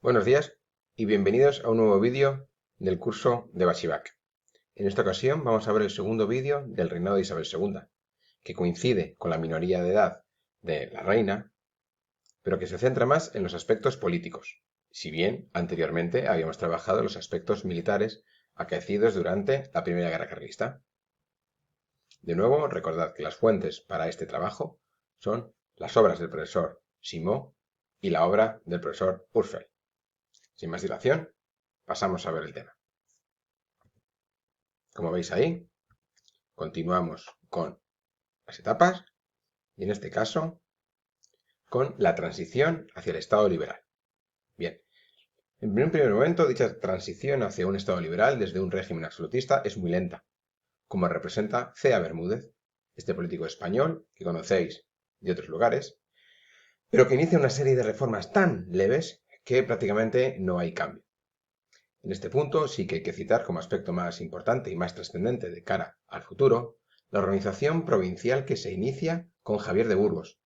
Buenos días y bienvenidos a un nuevo vídeo del curso de Bachivac. En esta ocasión vamos a ver el segundo vídeo del reinado de Isabel II, que coincide con la minoría de edad de la reina, pero que se centra más en los aspectos políticos, si bien anteriormente habíamos trabajado en los aspectos militares acaecidos durante la Primera Guerra Carlista. De nuevo, recordad que las fuentes para este trabajo son las obras del profesor Simó y la obra del profesor Urfel. Sin más dilación, pasamos a ver el tema. Como veis ahí, continuamos con las etapas y en este caso con la transición hacia el Estado liberal. Bien, en un primer momento dicha transición hacia un Estado liberal desde un régimen absolutista es muy lenta, como representa C.A. Bermúdez, este político español que conocéis de otros lugares, pero que inicia una serie de reformas tan leves que prácticamente no hay cambio. En este punto sí que hay que citar como aspecto más importante y más trascendente de cara al futuro la organización provincial que se inicia con Javier de Burgos.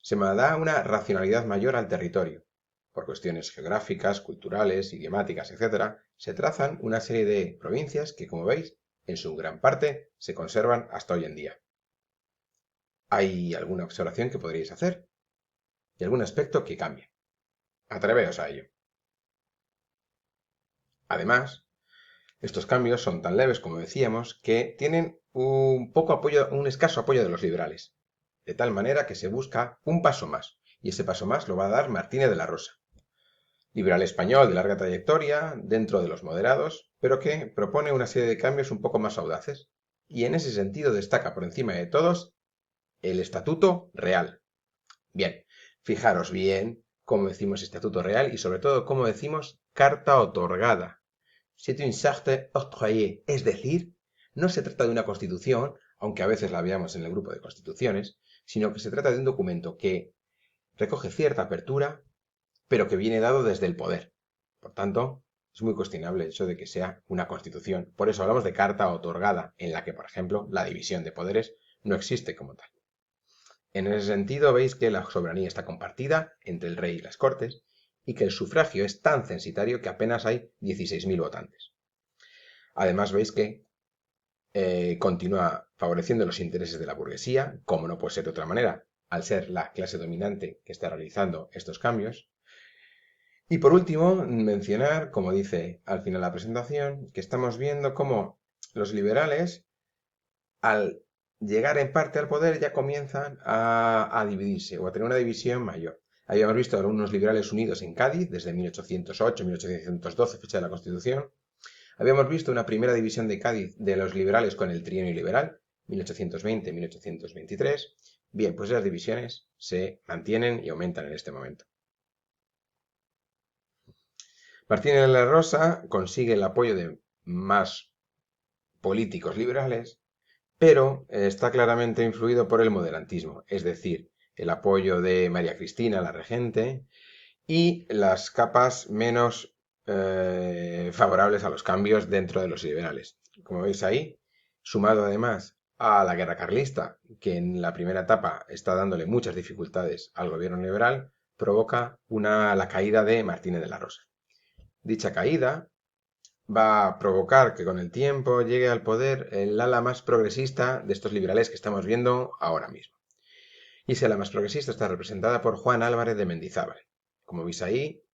Se da una racionalidad mayor al territorio. Por cuestiones geográficas, culturales, idiomáticas, etc., se trazan una serie de provincias que, como veis, en su gran parte se conservan hasta hoy en día. ¿Hay alguna observación que podríais hacer? ¿Y algún aspecto que cambie? Atreveos a ello. Además, estos cambios son tan leves, como decíamos, que tienen un escaso apoyo de los liberales, de tal manera que se busca un paso más, y ese paso más lo va a dar Martínez de la Rosa, liberal español de larga trayectoria, dentro de los moderados, pero que propone una serie de cambios un poco más audaces, y en ese sentido destaca por encima de todos el Estatuto Real. Bien, fijaros bien cómo decimos Estatuto Real y sobre todo cómo decimos Carta Otorgada. C'est une charte octroyée, es decir, no se trata de una constitución, aunque a veces la veamos en el grupo de constituciones, sino que se trata de un documento que recoge cierta apertura, pero que viene dado desde el poder. Por tanto, es muy cuestionable el hecho de que sea una constitución. Por eso hablamos de carta otorgada, en la que, por ejemplo, la división de poderes no existe como tal. En ese sentido, veis que la soberanía está compartida entre el rey y las cortes, y que el sufragio es tan censitario que apenas hay 16.000 votantes. Además, veis que continúa favoreciendo los intereses de la burguesía, como no puede ser de otra manera, al ser la clase dominante que está realizando estos cambios. Y por último, mencionar, como dice al final de la presentación, que estamos viendo cómo los liberales, al llegar en parte al poder, ya comienzan a dividirse o a tener una división mayor. Habíamos visto algunos liberales unidos en Cádiz desde 1808-1812, fecha de la Constitución. Habíamos visto una primera división de Cádiz de los liberales con el trienio liberal, 1820-1823. Bien, pues esas divisiones se mantienen y aumentan en este momento. Martínez de la Rosa consigue el apoyo de más políticos liberales, pero está claramente influido por el moderantismo, es decir, el apoyo de María Cristina, la regente, y las capas menos favorables a los cambios dentro de los liberales. Como veis ahí, sumado además a la guerra carlista, que en la primera etapa está dándole muchas dificultades al gobierno liberal, provoca la caída de Martínez de la Rosa. Dicha caída va a provocar que con el tiempo llegue al poder el ala más progresista de estos liberales que estamos viendo ahora mismo. Y esa ala más progresista está representada por Juan Álvarez de Mendizábal. Como veis ahí,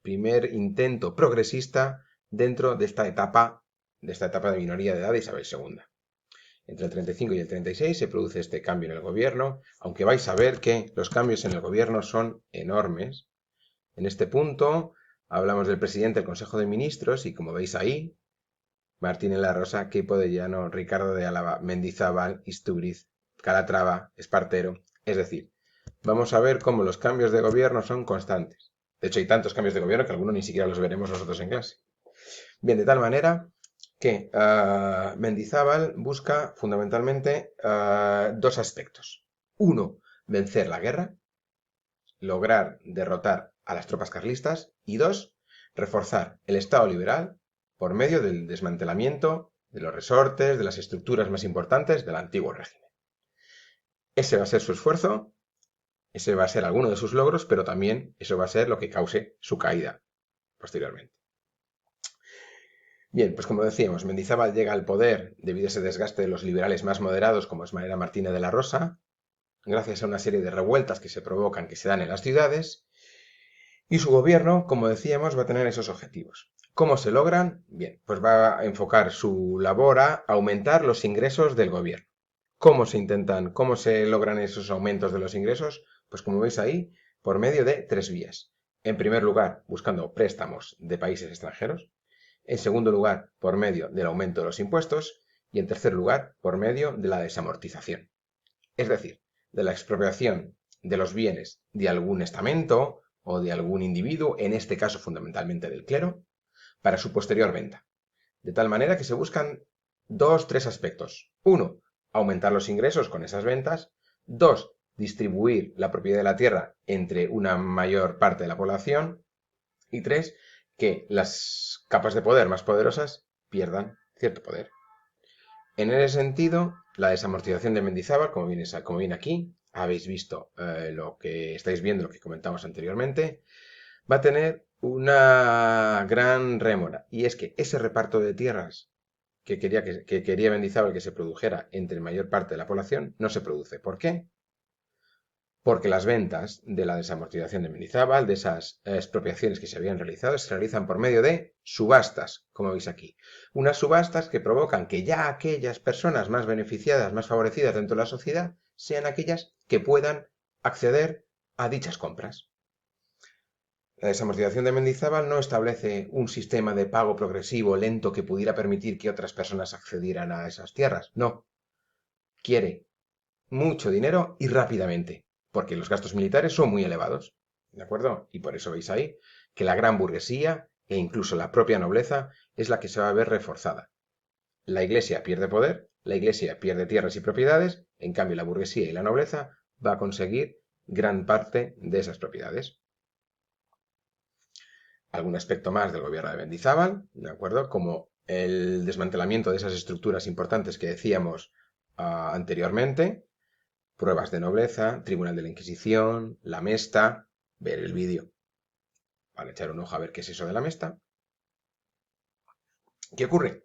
primer intento progresista dentro de esta etapa de minoría de edad de Isabel II. Entre el 35 y el 36 se produce este cambio en el gobierno, aunque vais a ver que los cambios en el gobierno son enormes. En este punto hablamos del presidente del Consejo de Ministros y, como veis ahí, Martínez de la Rosa, Queipo de Llano, Ricardo de Álava, Mendizábal, Istúriz, Calatrava, Espartero. Es decir, vamos a ver cómo los cambios de gobierno son constantes. De hecho, hay tantos cambios de gobierno que algunos ni siquiera los veremos nosotros en clase. Bien, de tal manera que Mendizábal busca fundamentalmente dos aspectos. Uno, vencer la guerra, lograr derrotar a las tropas carlistas. Y dos, reforzar el Estado liberal por medio del desmantelamiento de los resortes, de las estructuras más importantes del antiguo régimen. Ese va a ser su esfuerzo, ese va a ser alguno de sus logros, pero también eso va a ser lo que cause su caída. posteriormente. Bien, pues como decíamos, Mendizábal llega al poder debido a ese desgaste de los liberales más moderados, como es Mariana Martínez de la Rosa, gracias a una serie de revueltas que se provocan, que se dan en las ciudades, y su gobierno, como decíamos, va a tener esos objetivos. ¿Cómo se logran? Bien, pues va a enfocar su labor a aumentar los ingresos del gobierno. ¿Cómo se logran esos aumentos de los ingresos? Pues como veis ahí, por medio de 3 vías. En primer lugar, buscando préstamos de países extranjeros. En segundo lugar, por medio del aumento de los impuestos. Y en tercer lugar, por medio de la desamortización. Es decir, de la expropiación de los bienes de algún estamento o de algún individuo, en este caso fundamentalmente del clero, para su posterior venta. De tal manera que se buscan 3 aspectos. 1, aumentar los ingresos con esas ventas. 2, distribuir la propiedad de la tierra entre una mayor parte de la población. Y 3, que las capas de poder más poderosas pierdan cierto poder. En ese sentido, la desamortización de Mendizábal, como viene aquí, habéis visto lo que estáis viendo, lo que comentamos anteriormente, va a tener una gran rémora. Y es que ese reparto de tierras que quería Mendizábal que se produjera entre la mayor parte de la población no se produce. ¿Por qué? Porque las ventas de la desamortización de Mendizábal, de esas expropiaciones que se habían realizado, se realizan por medio de subastas, como veis aquí. Unas subastas que provocan que ya aquellas personas más beneficiadas, más favorecidas dentro de la sociedad, sean aquellas que puedan acceder a dichas compras. La desamortización de Mendizábal no establece un sistema de pago progresivo lento que pudiera permitir que otras personas accedieran a esas tierras. No. Quiere mucho dinero y rápidamente, porque los gastos militares son muy elevados. ¿De acuerdo? Y por eso veis ahí que la gran burguesía e incluso la propia nobleza es la que se va a ver reforzada. La Iglesia pierde poder, la Iglesia pierde tierras y propiedades, en cambio la burguesía y la nobleza va a conseguir gran parte de esas propiedades. Algún aspecto más del gobierno de Mendizábal, ¿de acuerdo? Como el desmantelamiento de esas estructuras importantes que decíamos anteriormente, pruebas de nobleza, Tribunal de la Inquisición, la Mesta, ver el vídeo para echar un ojo a ver qué es eso de la Mesta. ¿Qué ocurre?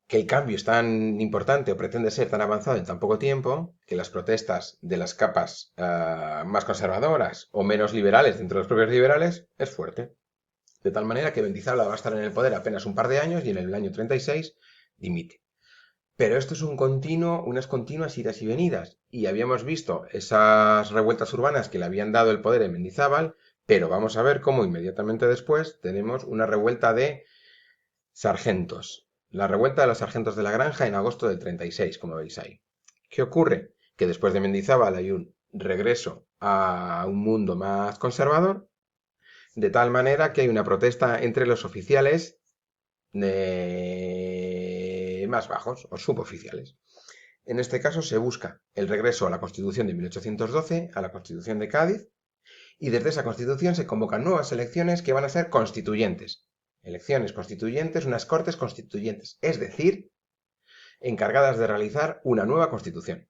Que el cambio es tan importante o pretende ser tan avanzado en tan poco tiempo que las protestas de las capas más conservadoras o menos liberales dentro de los propios liberales es fuerte. De tal manera que Mendizábal va a estar en el poder apenas un par de años y en el año 36 dimite. Pero esto es unas continuas idas y venidas. Y habíamos visto esas revueltas urbanas que le habían dado el poder en Mendizábal, pero vamos a ver cómo inmediatamente después tenemos una revuelta de sargentos. La revuelta de los sargentos de la Granja en agosto del 36, como veis ahí. ¿Qué ocurre? Que después de Mendizábal hay un regreso a un mundo más conservador, de tal manera que hay una protesta entre los oficiales más bajos o suboficiales. En este caso se busca el regreso a la Constitución de 1812, a la Constitución de Cádiz, y desde esa Constitución se convocan nuevas elecciones que van a ser constituyentes. Elecciones constituyentes, unas cortes constituyentes, es decir, encargadas de realizar una nueva Constitución.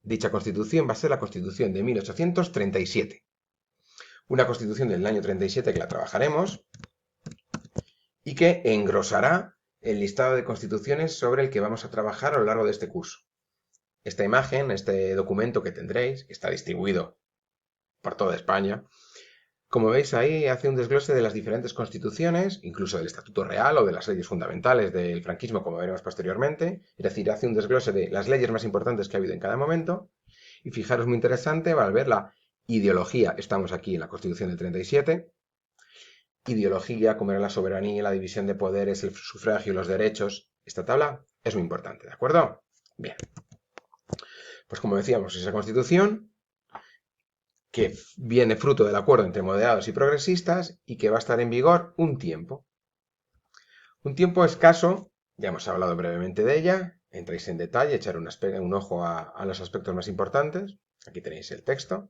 Dicha Constitución va a ser la Constitución de 1837. Una Constitución del año 37 que la trabajaremos y que engrosará el listado de constituciones sobre el que vamos a trabajar a lo largo de este curso. Esta imagen, este documento que tendréis, que está distribuido por toda España, como veis ahí hace un desglose de las diferentes constituciones, incluso del Estatuto Real o de las leyes fundamentales del franquismo, como veremos posteriormente. Es decir, hace un desglose de las leyes más importantes que ha habido en cada momento. Y fijaros, muy interesante, va a ver la ideología. Estamos aquí en la Constitución del 37. Ideología, como era la soberanía, la división de poderes, el sufragio y los derechos. Esta tabla es muy importante, ¿de acuerdo? Bien. Pues como decíamos, esa Constitución que viene fruto del acuerdo entre moderados y progresistas y que va a estar en vigor un tiempo. Un tiempo escaso, ya hemos hablado brevemente de ella, entréis en detalle, echar un ojo a los aspectos más importantes. Aquí tenéis el texto.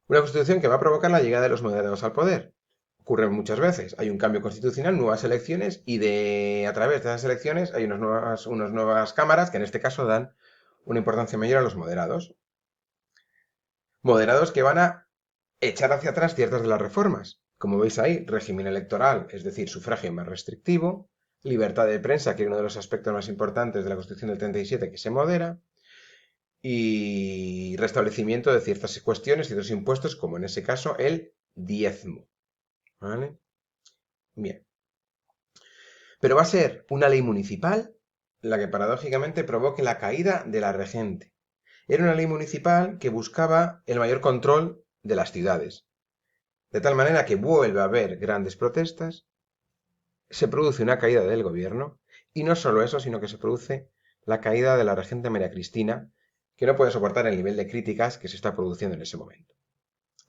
Una constitución que va a provocar la llegada de los moderados al poder. Ocurre muchas veces. Hay un cambio constitucional, nuevas elecciones y a través de esas elecciones hay unas nuevas cámaras que en este caso dan una importancia mayor a los moderados. Moderados que van a echar hacia atrás ciertas de las reformas. Como veis ahí, régimen electoral, es decir, sufragio más restrictivo, libertad de prensa, que es uno de los aspectos más importantes de la Constitución del 37, que se modera, y restablecimiento de ciertas cuestiones, ciertos impuestos, como en ese caso el diezmo. ¿Vale? Bien. Pero va a ser una ley municipal la que paradójicamente provoque la caída de la regente. Era una ley municipal que buscaba el mayor control de las ciudades, de tal manera que vuelve a haber grandes protestas, se produce una caída del gobierno, y no solo eso, sino que se produce la caída de la regente María Cristina, que no puede soportar el nivel de críticas que se está produciendo en ese momento.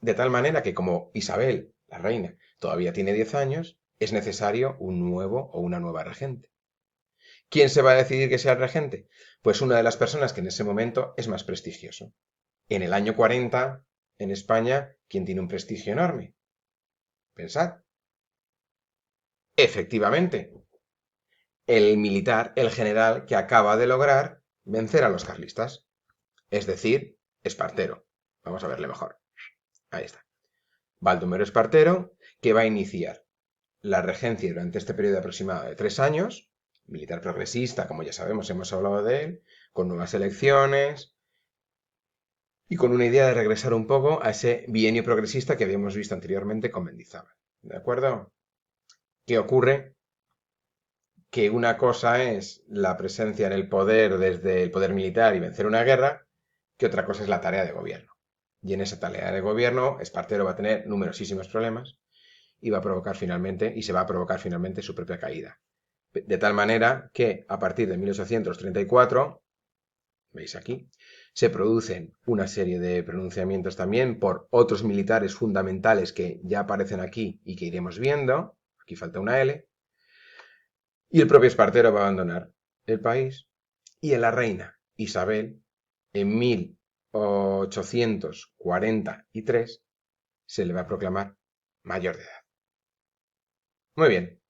De tal manera que como Isabel, la reina, todavía tiene 10 años, es necesario un nuevo o una nueva regente. ¿Quién se va a decidir que sea el regente? Pues una de las personas que en ese momento es más prestigioso. En el año 40, en España, ¿quién tiene un prestigio enorme? Pensad. Efectivamente, el militar, el general que acaba de lograr vencer a los carlistas. Es decir, Espartero. Vamos a verle mejor. Ahí está. Baldomero Espartero, que va a iniciar la regencia durante este periodo aproximado de 3 años, militar progresista, como ya sabemos, hemos hablado de él, con nuevas elecciones y con una idea de regresar un poco a ese bienio progresista que habíamos visto anteriormente con Mendizábal. ¿De acuerdo? ¿Qué ocurre? Que una cosa es la presencia en el poder desde el poder militar y vencer una guerra, que otra cosa es la tarea de gobierno. Y en esa tarea de gobierno, Espartero va a tener numerosísimos problemas y va a provocar finalmente, y se va a provocar finalmente su propia caída. De tal manera que a partir de 1834, veis aquí, se producen una serie de pronunciamientos también por otros militares fundamentales que ya aparecen aquí y que iremos viendo. Aquí falta una L. Y el propio Espartero va a abandonar el país. Y a la reina Isabel, en 1843, se le va a proclamar mayor de edad. Muy bien.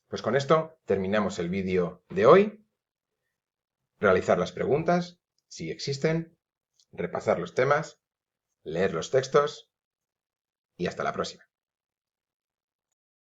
Pues con esto terminamos el vídeo de hoy. Realizar las preguntas, si existen, repasar los temas, leer los textos y hasta la próxima.